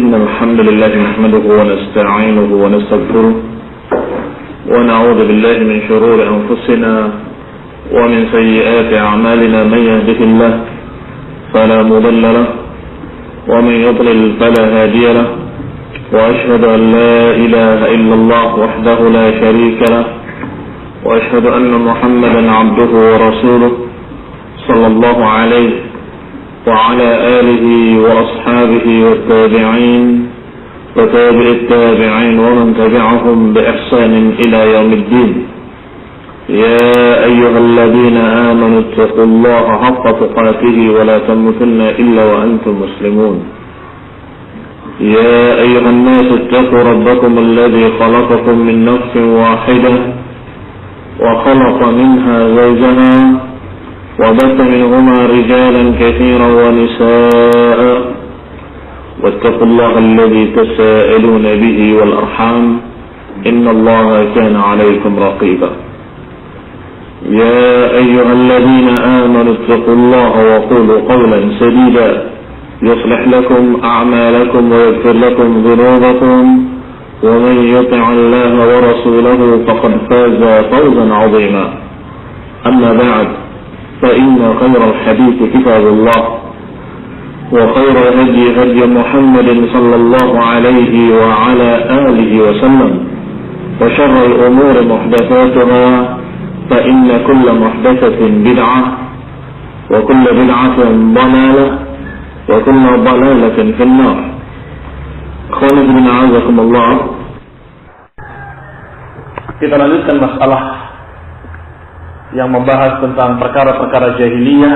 إن الحمد لله نحمده ونستعينه ونستغفره ونعوذ بالله من شرور أنفسنا ومن سيئات أعمالنا. من يهده الله فلا مضل له ومن يضلل فلا هادي له، وأشهد أن لا إله إلا الله وحده لا شريك له، وأشهد أن محمدا عبده ورسوله صلى الله عليه وعلى آله وأصحابه والتابعين وتابع التابعين ومن تبعهم بإحسان إلى يوم الدين. يا أيها الذين آمنوا اتقوا الله حق تقاته ولا تموتن إلا وأنتم مسلمون. يا أيها الناس اتقوا ربكم الذي خلقكم من نفس واحدة وخلق منها زوجها وبث منهما رجالا كثيرا ونساء، واتقوا الله الذي تساءلون به والأرحام إن الله كان عليكم رقيبا. يا أيها الذين آمنوا اتقوا الله وقولوا قولا سديدا يصلح لكم أعمالكم ويغفر لكم ذنوبكم، ومن يطع الله ورسوله فقد فاز فوزا عظيما. أما بعد، فإن خير الحديث كتاب الله، وخير الهدي هدي محمد صلى الله عليه وعلى آله وسلم، وشر الأمور محدثاتها، فإن كل محدثة بدعة، وكل بدعة ضلالة، وكل ضلالة في النار. Khawani bin a'azakumullah. Kita lanjutkan masalah yang membahas tentang perkara-perkara jahiliyah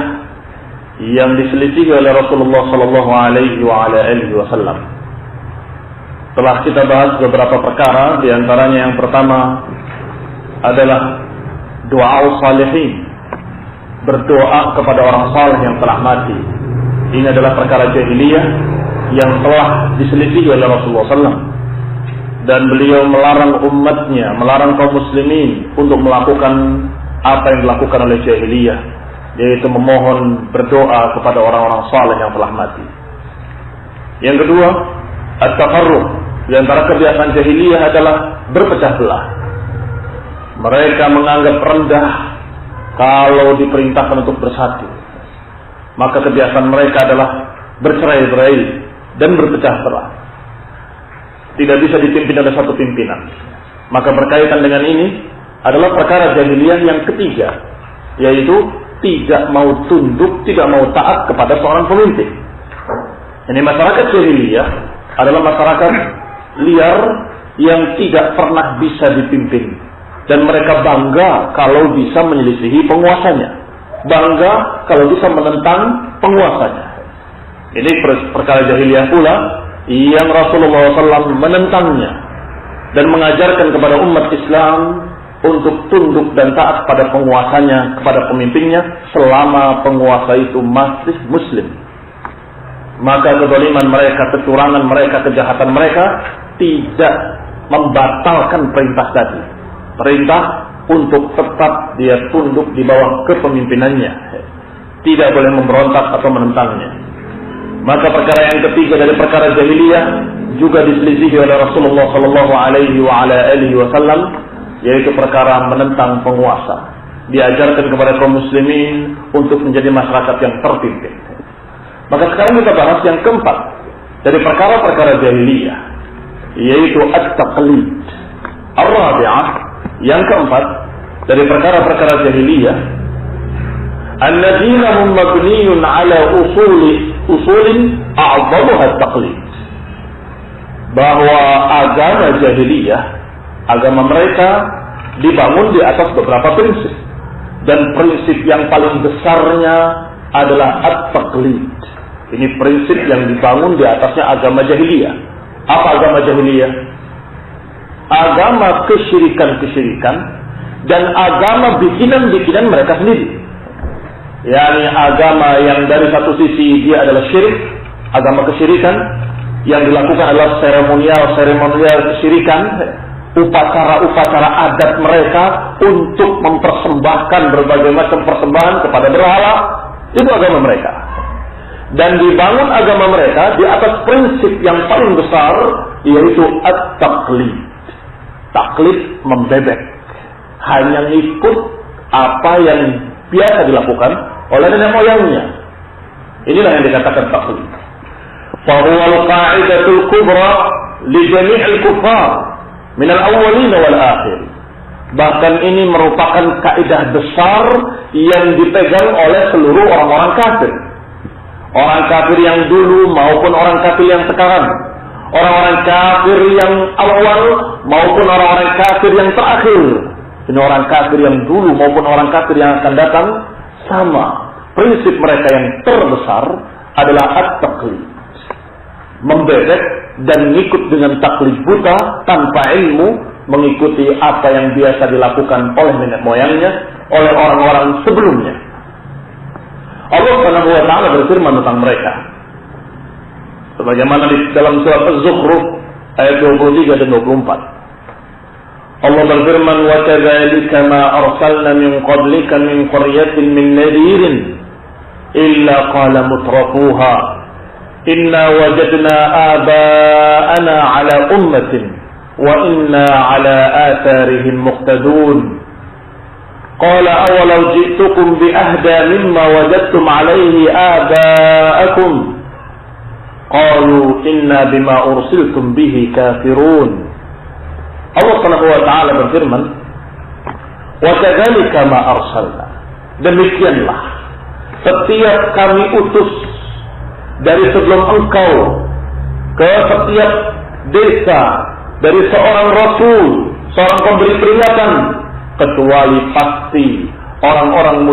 yang diselisihi oleh Rasulullah sallallahu alaihi wa ala alihi wasallam. Telah kita bahas beberapa perkara, di antaranya yang pertama adalah doa salihin, berdoa kepada orang saleh yang telah mati. Ini adalah perkara jahiliyah yang telah diselisihi oleh Rasulullah SAW, dan beliau melarang umatnya, melarang kaum muslimin untuk melakukan apa yang dilakukan oleh jahiliyah, yaitu memohon berdoa kepada orang-orang saleh yang telah mati. Yang kedua, at-tafarruq. Di antara kebiasaan jahiliyah adalah berpecah belah. Mereka menganggap rendah kalau diperintahkan untuk bersatu. Maka kebiasaan mereka adalah bercerai-berai dan berpecah belah. Tidak bisa dipimpin oleh satu pimpinan. Maka berkaitan dengan ini adalah perkara jahiliyah yang ketiga, yaitu tidak mau tunduk, tidak mau taat kepada seorang pemimpin. Ini masyarakat jahiliyah adalah masyarakat liar yang tidak pernah bisa dipimpin, dan mereka bangga kalau bisa menyelisihi penguasanya, bangga kalau bisa menentang penguasanya. Ini perkara jahiliyah pula yang Rasulullah SAW menentangnya dan mengajarkan kepada umat Islam untuk tunduk dan taat pada penguasanya, kepada pemimpinnya, selama penguasa itu masih muslim. Maka kezaliman mereka, kecurangan mereka, kejahatan mereka tidak membatalkan perintah tadi. Perintah untuk tetap dia tunduk di bawah kepemimpinannya, tidak boleh memberontak atau menentangnya. Maka perkara yang ketiga dari perkara jahiliyah juga diselisihi oleh Rasulullah sallallahu alaihi wa ala alihi wasallam, yaitu perkara menentang penguasa. Diajarkan kepada kaum muslimin untuk menjadi masyarakat yang terpimpin. Maka sekarang kita bahas yang keempat dari perkara-perkara jahiliyah, yaitu at-taqlid. Ar-rabi'ah, yang keempat dari perkara-perkara jahiliyah, an-dinun mabniun ala usulin a'zamuha at-taqlid. Bahwa agama jahiliyah, agama mereka dibangun di atas beberapa prinsip, dan prinsip yang paling besarnya adalah at-taqlid. Ini prinsip yang dibangun di atasnya agama jahiliyah. Apa agama jahiliyah? Agama kesyirikan-kesyirikan dan agama bikinan-bikinan mereka sendiri. yakni agama yang dari satu sisi dia adalah syirik, agama kesyirikan, yang dilakukan adalah seremonial kesyirikan, upacara-upacara adat mereka untuk mempersembahkan berbagai macam persembahan kepada berhala, itu agama mereka. dan dibangun agama mereka di atas prinsip yang paling besar, yaitu at-taqlid. Taklid membebek, hanya ikut apa yang biasa dilakukan oleh nenek moyangnya. Inilah yang dikatakan taklid. Fahuwa al-qa'idatul kubra li jami'il kuffar min al-awwalin wal akhir. Bahkan ini merupakan kaidah besar yang dipegang oleh seluruh orang-orang kafir. Orang kafir yang dulu maupun orang kafir yang sekarang. Orang-orang kafir yang awal maupun orang-orang kafir yang terakhir. Ini orang kafir yang dulu maupun orang kafir yang akan datang sama. Prinsip mereka yang terbesar adalah at-taqlid. Membebek dan ngikut dengan taklid buta tanpa ilmu, mengikuti apa yang biasa dilakukan oleh nenek moyangnya, oleh orang-orang sebelumnya. Allah Subhanahu wa taala berfirman tentang mereka. Sebagaimana di dalam surat Az-Zukhruf ayat 23 dan 24. Allah berfirman, "Wa kadzalika ma arsalna min qablika min qaryatin min nadhirin illa qala mutrafuha inna wajadna aba'ana 'ala ummatin wa inna 'ala atharihim muqtadun." Qala awalau ji'tukum bi ahda mimma wajadtum 'alayhi aba'akum qalu inna bima ursiltum bihi kafirun. Allah Subhanahu wa taala berfirman, "Wa kadzalika ma arsalna." Demikianlah setiap kami utus dari sebelum engkau ke setiap desa dari seorang rasul, seorang pemberi peringatan, kecuali pasti orang-orang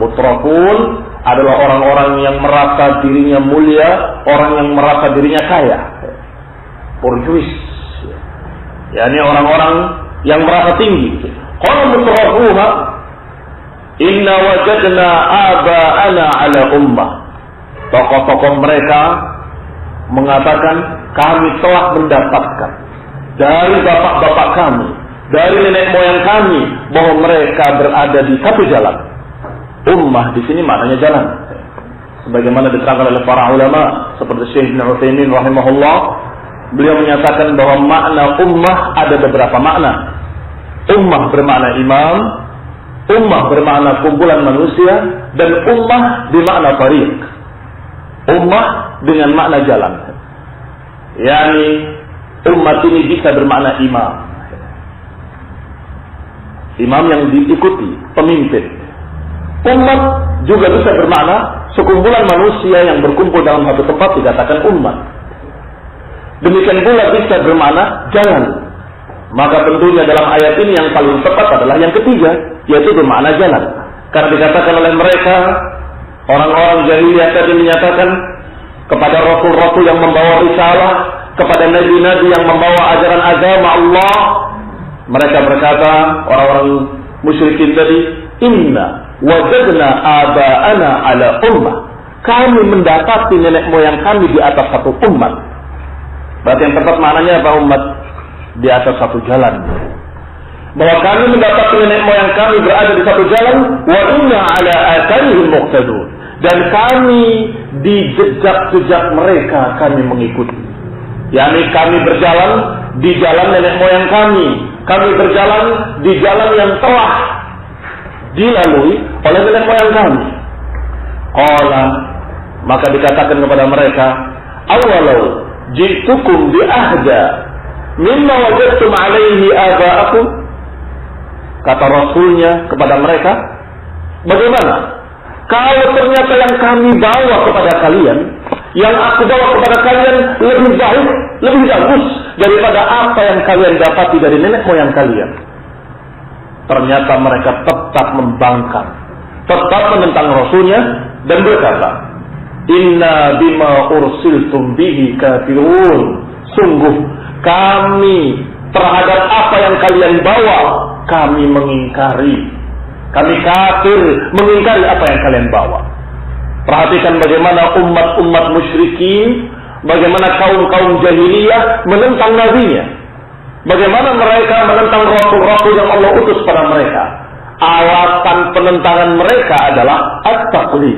mutrafun adalah orang-orang yang merasa dirinya mulia, orang yang merasa dirinya kaya. Borjuis. yakni orang-orang yang merasa tinggi. Qala mutrafuha inna wajadna aba'ana 'ala ummah. Tokoh-tokoh mereka mengatakan kami telah mendapatkan dari bapak-bapak kami, dari nenek moyang kami, bahwa mereka berada di satu jalan. Ummah di sini maknanya jalan. Sebagaimana diterangkan oleh para ulama seperti Syekh Ibnu Utsaimin rahimahullah, beliau menyatakan bahwa makna ummah ada beberapa makna. Ummah bermakna imam, ummah bermakna kumpulan manusia, dan ummah bermakna tariq. Ummah dengan makna jalan. Yani umat ini bisa bermakna imam. Imam yang diikuti, pemimpin. Umat juga bisa bermakna sekumpulan manusia yang berkumpul dalam satu tempat dikatakan umat. Demikian pula bisa bermakna jalan. Maka tentunya dalam ayat ini yang paling tepat adalah yang ketiga, yaitu bermakna jalan. Karena dikatakan oleh mereka, orang-orang jahiliyah tadi menyatakan kepada rasul-rasul yang membawa risalah, kepada nabi-nabi yang membawa ajaran agama Allah, mereka berkata, orang-orang musyrikin tadi, inna wajadna aba'ana 'ala ummah. Kami mendapati nenek moyang kami di atas satu umat. Berarti yang tepat maknanya apa umat? Di atas satu jalan. Bahwa kami mendapati nenek moyang kami berada di satu jalan, wa inna 'ala atharihim muqtadun. Dan kami di jejak-jejak mereka kami mengikuti. Yani kami berjalan di jalan nenek moyang kami. Kami berjalan di jalan yang telah dilalui oleh nenek moyang kami. Qala, maka dikatakan kepada mereka, awalau jitukum bi ahda mimma wajadtum alaihi aba'akum. Kata rasulnya kepada mereka, bagaimana kalau ternyata yang kami bawa kepada kalian, yang aku bawa kepada kalian lebih baik, lebih bagus daripada apa yang kalian dapati dari nenek moyang kalian. Ternyata mereka tetap membangkang, tetap menentang rasulnya dan berkata, inna bima ursiltum bihi kafirun. Sungguh kami terhadap apa yang kalian bawa, kami mengingkari. Kami kafir mengingkari apa yang kalian bawa. Perhatikan bagaimana umat-umat musyrikin, bagaimana kaum-kaum jahiliyah menentang nabinya. Bagaimana mereka menentang rasul-rasul yang Allah utus pada mereka. Alasan penentangan mereka adalah at-taqlid.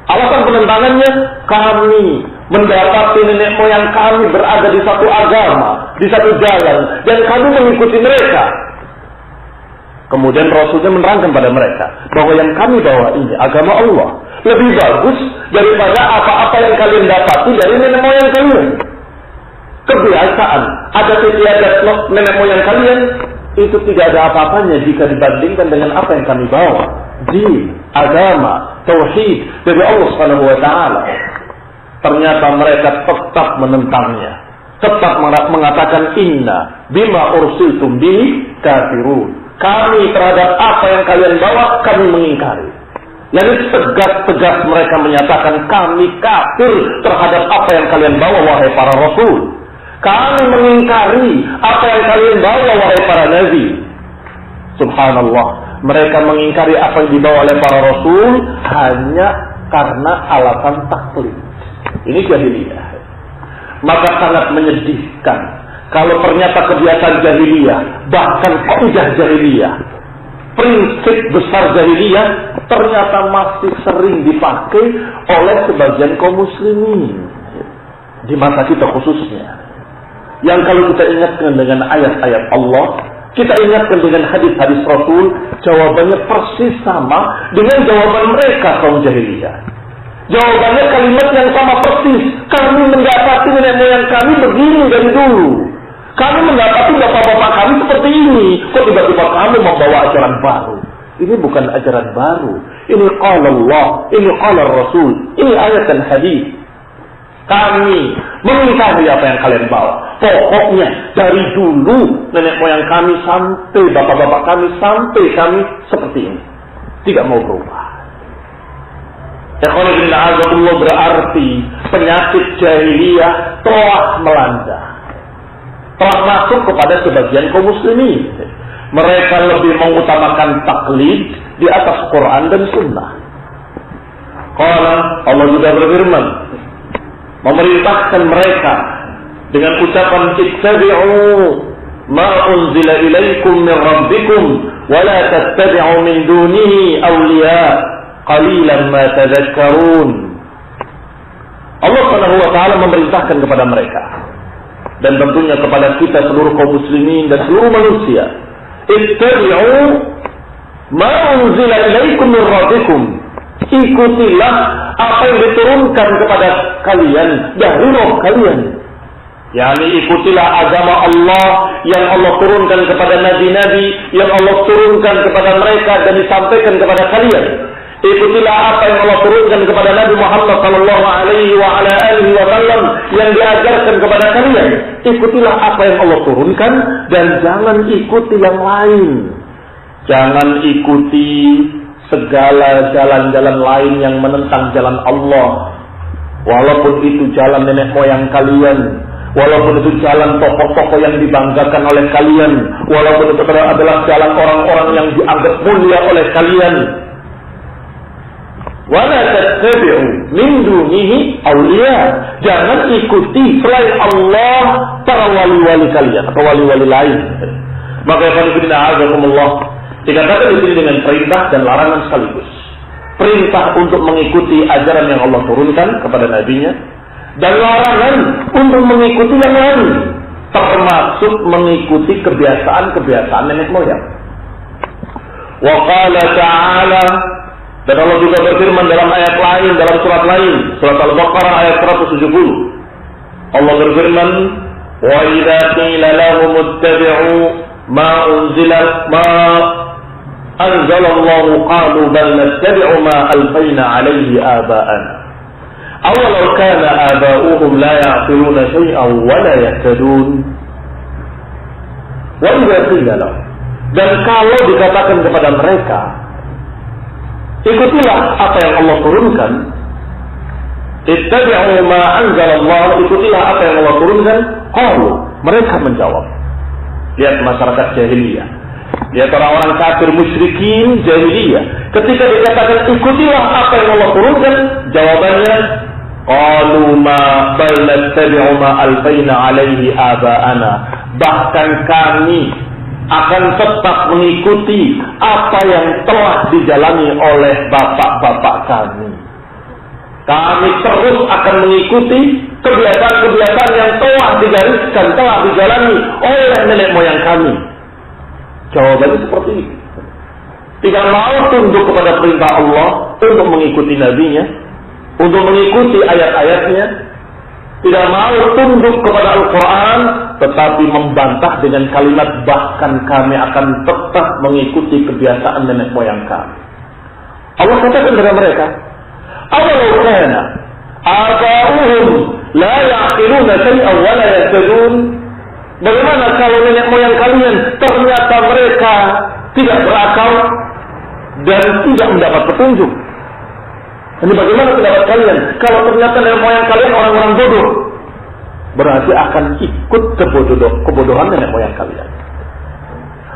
Alasan penentangannya, kami mendapati nenek moyang kami berada di satu agama, di satu jalan, dan kami mengikuti mereka. Kemudian Rasulnya menerangkan pada mereka bahwa yang kami bawa ini agama Allah lebih bagus daripada apa-apa yang kalian dapati dari nenek moyang kalian. Kebiasaan, adat istiadat nenek moyang kalian itu tidak ada apa-apanya jika dibandingkan dengan apa yang kami bawa. Din, agama, tauhid dari Allah Subhanahu wa taala. Ternyata mereka tetap menentangnya. Tetap mengatakan inna bima ursiltum bihi kafirun. Kami terhadap apa yang kalian bawa kami mengingkari. Jadi tegas-tegas mereka menyatakan kami kafir terhadap apa yang kalian bawa wahai para rasul. Kami mengingkari apa yang kalian bawa wahai para nabi. Subhanallah, mereka mengingkari apa yang dibawa oleh para rasul hanya karena alasan taklid. Ini jahiliyah. Maka sangat menyedihkan kalau ternyata kebiasaan jahiliyah, bahkan kaidah jahiliyah, prinsip besar jahiliyah ternyata masih sering dipakai oleh sebagian kaum muslimin di masa kita khususnya. Yang kalau kita ingatkan dengan ayat-ayat Allah, kita ingatkan dengan hadis-hadis Rasul, jawabannya persis sama dengan jawaban mereka kaum jahiliyah. Jawabannya kalimat yang sama persis. Kami mendapati nenek moyang kami begini dari dulu. Kami mendapati bapak-bapak kami seperti ini. Kok tiba-tiba kami membawa ajaran baru? Ini bukan ajaran baru. Ini qala Allah, ini qala Rasul. Ini ayat dan hadis. Kami mengingkari apa yang kalian bawa. Pokoknya dari dulu nenek moyang kami sampai bapak-bapak kami sampai kami seperti ini. Tidak mau berubah. Ikhwanillah berarti penyakit jahiliyah telah melanda. Telah masuk kepada sebagian kaum muslimin. Mereka lebih mengutamakan taklid di atas Quran dan Sunnah. Qala, Allah juga berfirman, memerintahkan mereka dengan ucapan ittabi'u ma unzila ilaikum min rabbikum wa la tattabi'u min dunihi awliya qalilan ma tadhakkarun. Allah Subhanahu wa taala memerintahkan kepada mereka dan tentunya kepada kita seluruh kaum muslimin dan seluruh manusia, ittabi'u ma unzila ilaikum min rabbikum. Ikutilah apa yang diturunkan kepada kalian dari Rabb kalian. Yani ikutilah agama Allah yang Allah turunkan kepada nabi-nabi, yang Allah turunkan kepada mereka dan disampaikan kepada kalian. Ikutilah apa yang Allah turunkan kepada Nabi Muhammad sallallahu alaihi wa ala alihi wasallam yang diajarkan kepada kalian. Ikutilah apa yang Allah turunkan dan jangan ikuti yang lain. Jangan ikuti segala jalan-jalan lain yang menentang jalan Allah. Walaupun itu jalan nenek moyang kalian, walaupun itu jalan tokoh-tokoh yang dibanggakan oleh kalian, walaupun itu adalah jalan orang-orang yang dianggap mulia oleh kalian. Wala tattabi'u min dunihi awliya. Jangan ikuti selain Allah para wali-wali kalian atau wali-wali lain. Maka Allah dikatakan di sini dengan perintah dan larangan sekaligus. Perintah untuk mengikuti ajaran yang Allah turunkan kepada nabinya, dan larangan untuk mengikuti yang lain, termasuk mengikuti kebiasaan-kebiasaan nenek moyang. Wa qala ta'ala, dan Allah juga berfirman dalam ayat lain, dalam surat lain, surat Al-Baqarah ayat 170. Allah berfirman, wa idza qila lahum ittabi'u ma anzalallahu qalu bal nattabi'u ma alfayna 'alayhi aba'ana awalau kana aba'uhum la ya'qiluna shay'an wa la yahtadun. Wa idza qila lahum, dan kalau dikatakan kepada mereka, ikutilah apa yang Allah turunkan, ittabi'u ma anzalallahu, ikutilah apa yang Allah turunkan, qalu, mereka menjawab. Lihat masyarakat jahiliyah, lihat orang-orang kafir musyrikin jahiliyah, ketika dikatakan ikutilah apa yang Allah turunkan, jawabannya qalu ma bal nattabi'u ma alfayna 'alaihi aba'ana, bahkan kami akan tetap mengikuti apa yang telah dijalani oleh bapak-bapak kami. Kami terus akan mengikuti kebiasaan-kebiasaan yang telah digariskan, telah dijalani oleh nenek moyang kami. Jawabannya seperti ini. Tidak mau tunduk kepada perintah Allah untuk mengikuti nabinya, untuk mengikuti ayat-ayatnya. Tidak mau tunduk kepada Al-Quran, tetapi membantah dengan kalimat bahkan kami akan tetap mengikuti kebiasaan nenek moyang kami. Allah katakan kepada mereka, awalau kana aba'uhum la ya'qiluna shay'an wa la yahtadun. Bagaimana kalau nenek moyang kalian ternyata mereka tidak berakal dan tidak mendapat petunjuk? Ini bagaimana pendapat kalian kalau ternyata nenek moyang kalian orang-orang bodoh? Berarti akan ikut kebodohan nenek moyang kalian.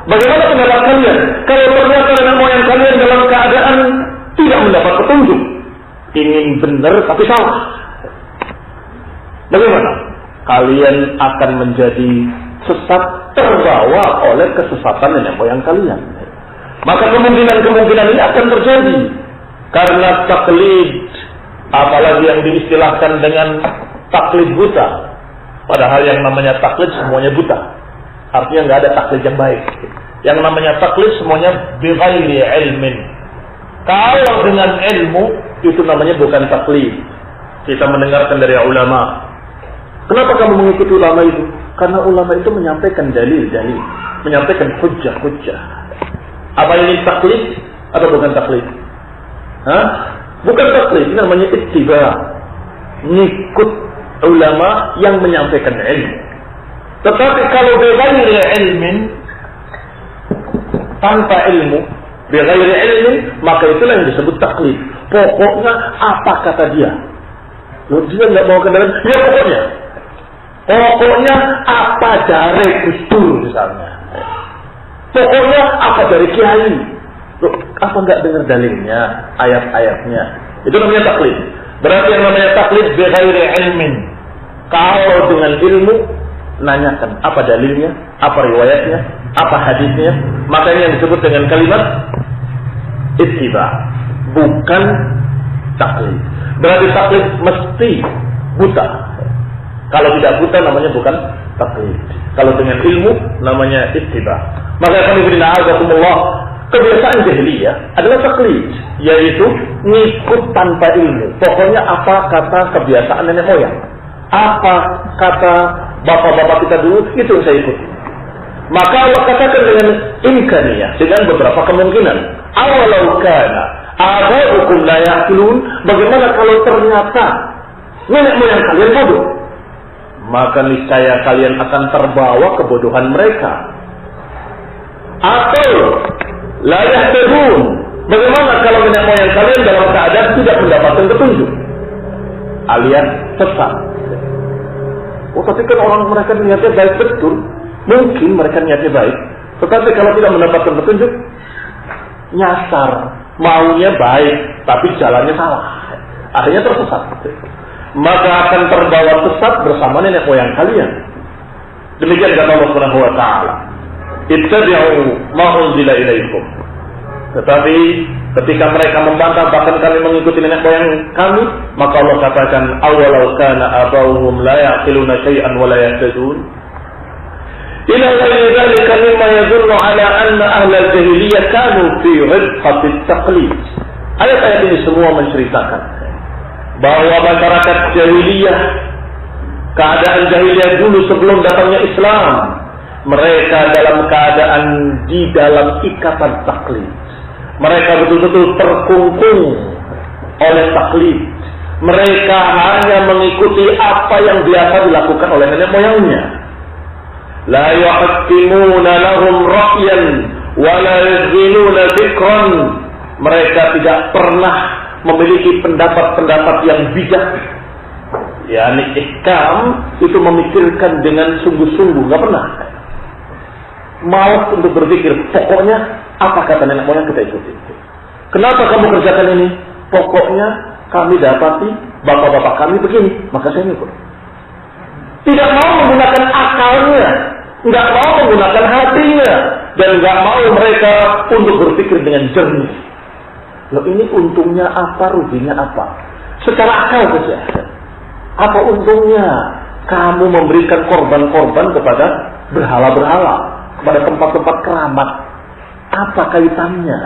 Bagaimana pendapat kalian kalau ternyata nenek moyang kalian dalam keadaan tidak mendapat petunjuk, ingin benar tapi salah? Bagaimana? Kalian akan menjadi sesat, terbawa oleh kesesatan nenek moyang kalian. Maka kemungkinan-kemungkinan ini akan terjadi karena taklid, apalagi yang diistilahkan dengan taklid buta. Padahal yang namanya taklid semuanya buta. Artinya nggak ada taklid yang baik. Yang namanya taklid semuanya bighairi ilmin. Kalau dengan ilmu itu namanya bukan taklid. Kita mendengarkan dari ulama. Kenapa kamu mengikuti ulama itu? Karena ulama itu menyampaikan dalil-dalil, menyampaikan hujjah-hujjah. Apa ini taklid atau bukan taklid? Bukan taklid, ini namanya ittiba. Ngikut ulama yang menyampaikan ilmu. Tetapi kalau bighairi ilmin, tanpa ilmu, bighairi ilmin, maka itulah yang disebut taklid. Pokoknya apa kata dia? Loh, dia nggak mau kendaraan, ya pokoknya. Pokoknya apa dari Gus Dur misalnya. Pokoknya apa dari Kiai. Loh, apa nggak dengar dalilnya, ayat-ayatnya? Itu namanya taklid. Berarti yang namanya taklid bighairi ilmin. Kalau dengan ilmu, nanyakan apa dalilnya, apa riwayatnya, apa hadisnya. Makanya yang disebut dengan kalimat ittiba, bukan taklid. Berarti taklid mesti buta. Kalau tidak buta namanya bukan taklid. Kalau dengan ilmu namanya ittiba. Maka kami berina'azakumullah, kebiasaan jahiliyah adalah taklid, yaitu ngikut tanpa ilmu. Pokoknya apa kata kebiasaan nenek moyang, apa kata bapak-bapak kita dulu, itu yang saya ikuti. Maka Allah katakan dengan imkaniyah, dengan beberapa kemungkinan. Awalau kana aba'ukum la ya'qilun, bagaimana kalau ternyata nenek moyang kalian bodoh? Maka niscaya kalian akan terbawa kebodohan mereka. Atau la yahtadun, bagaimana kalau nenek moyang kalian dalam keadaan tidak mendapatkan petunjuk, alias sesat? Oh, tapi kan orang mereka niatnya baik betul. Mungkin mereka niatnya baik, tetapi kalau tidak mendapatkan petunjuk, nyasar, maunya baik, tapi jalannya salah, akhirnya tersesat. Maka akan terbawa sesat bersama nenek moyang kalian. Demikian kata Allah Subhanahu wa taala, ittabi'u ma unzila ilaikum. Tetapi ketika mereka membantah, bahkan kami mengikuti nenek moyang kami, maka Allah katakan, awalau kana abauhum la ya'qiluna syai'an wa la yahtadun. Ila ghairi dzalika mimma yadullu ala anna ahlal jahiliyah kanu fi ghibqati at-taqlid. Ayat-ayat ini semua menceritakan bahwa masyarakat jahiliyah, keadaan jahiliyah dulu sebelum datangnya Islam, mereka dalam keadaan di dalam ikatan taklid. Mereka betul-betul terkungkung oleh taklid. Mereka hanya mengikuti apa yang biasa dilakukan oleh nenek moyangnya. La yuhakkimuna lahum ra'yan wa la yuzinuna dzikran. Mereka tidak pernah memiliki pendapat-pendapat yang bijak. Yani ihkam itu memikirkan dengan sungguh-sungguh, enggak pernah. Malas untuk berpikir, pokoknya apa kata nenek moyang kita ikuti. Kenapa kamu kerjakan ini? Pokoknya kami dapati bapak-bapak kami begini, maka saya ikut. Tidak mau menggunakan akalnya, nggak mau menggunakan hatinya, dan nggak mau mereka untuk berpikir dengan jernih. Loh, ini untungnya apa, ruginya apa? Secara akal saja. Apa untungnya kamu memberikan korban-korban kepada berhala-berhala, kepada tempat-tempat keramat? Apa kaitannya?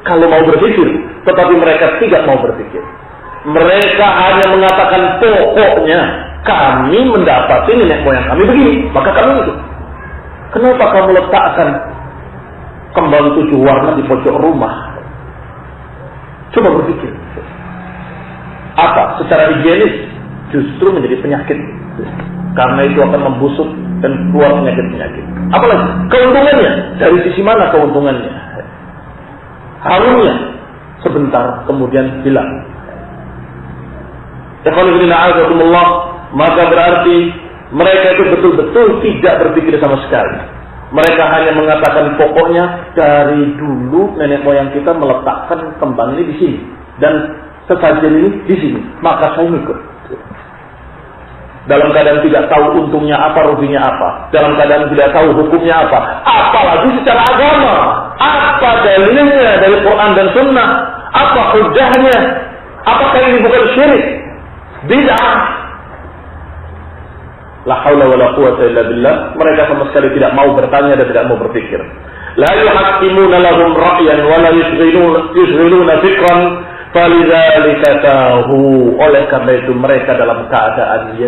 Kalau mau berpikir, tetapi mereka tidak mau berpikir. Mereka hanya mengatakan pokoknya kami mendapati nenek moyang kami begini, maka kami itu. Kenapa kamu letakkan kembang 7 warna di pojok rumah? Coba berpikir. Apa? Secara higienis justru menjadi penyakit. Karena itu akan membusuk dan keluar penyakit-penyakit. Apalagi keuntungannya? Dari sisi mana keuntungannya? Harumnya sebentar kemudian hilang. Maka berarti mereka itu betul-betul tidak berpikir sama sekali. Mereka hanya mengatakan pokoknya dari dulu nenek moyang kita meletakkan kembang ini di sini dan sesajen ini di sini, maka saya ikut. Dalam keadaan tidak tahu untungnya apa, ruginya apa. Dalam keadaan tidak tahu hukumnya apa. Apalagi secara agama. Apa dalilnya dari Quran dan Sunnah? Apa hujahnya? Apakah ini bukan syirik? Bid'ah. La haula wala quwwata illa billah. Mereka sama sekali tidak mau bertanya dan tidak mau berpikir. La yuhakkimuna lahum ra'yan wa la yushghiluna fikran. Falidzalika tahu. Oleh karena itu mereka dalam keadaan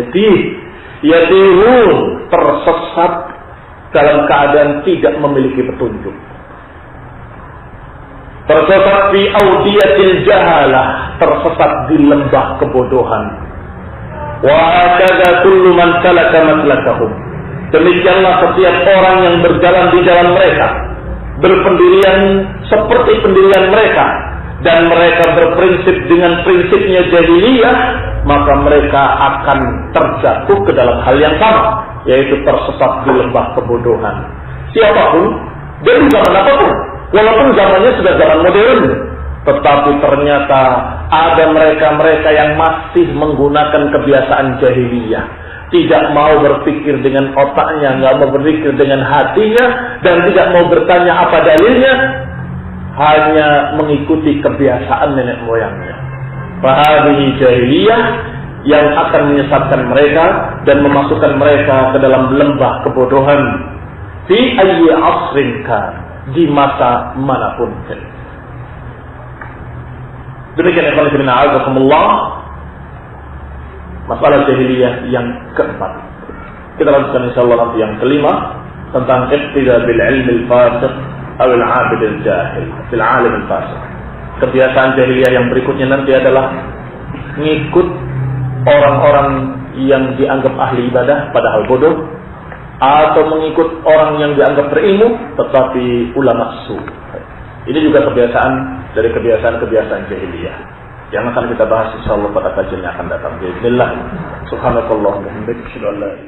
yatihun, tersesat, dalam keadaan tidak memiliki petunjuk, tersesat di audiyatil jahalah, tersesat di lembah kebodohan. Wa hakadha kullu man salaka maslakahum. Demikianlah setiap orang yang berjalan di jalan mereka, berpendirian seperti pendirian mereka, dan mereka berprinsip dengan prinsipnya jahiliyah, maka mereka akan terjatuh ke dalam hal yang sama, yaitu tersesat di lembah kebodohan. Siapapun, dari zaman apapun, walaupun zamannya sudah zaman modern, tetapi ternyata ada mereka-mereka yang masih menggunakan kebiasaan jahiliyah, tidak mau berpikir dengan otaknya, nggak mau berpikir dengan hatinya, dan tidak mau bertanya apa dalilnya, hanya mengikuti kebiasaan nenek moyangnya. Fahadhihi jahiliyah yang akan menyesatkan mereka dan memasukkan mereka ke dalam lembah kebodohan. Fi ayyi asrin kan, di masa manapun. Demikian ikhwan fillah azakumullah, masalah jahiliyah yang keempat. Kita lanjutkan insyaallah nanti yang kelima, tentang iqtida bil ilmi al fasiq atau al abid al jahil fil alim al fasiq. Kebiasaan jahiliyah yang berikutnya nanti adalah ngikut orang-orang yang dianggap ahli ibadah padahal bodoh, atau mengikut orang yang dianggap berilmu tetapi ulama su. Ini juga kebiasaan dari kebiasaan-kebiasaan jahiliyah yang akan kita bahas insyaallah pada kajian yang akan datang. Bismillah. Subhanallah wa bihamdihi.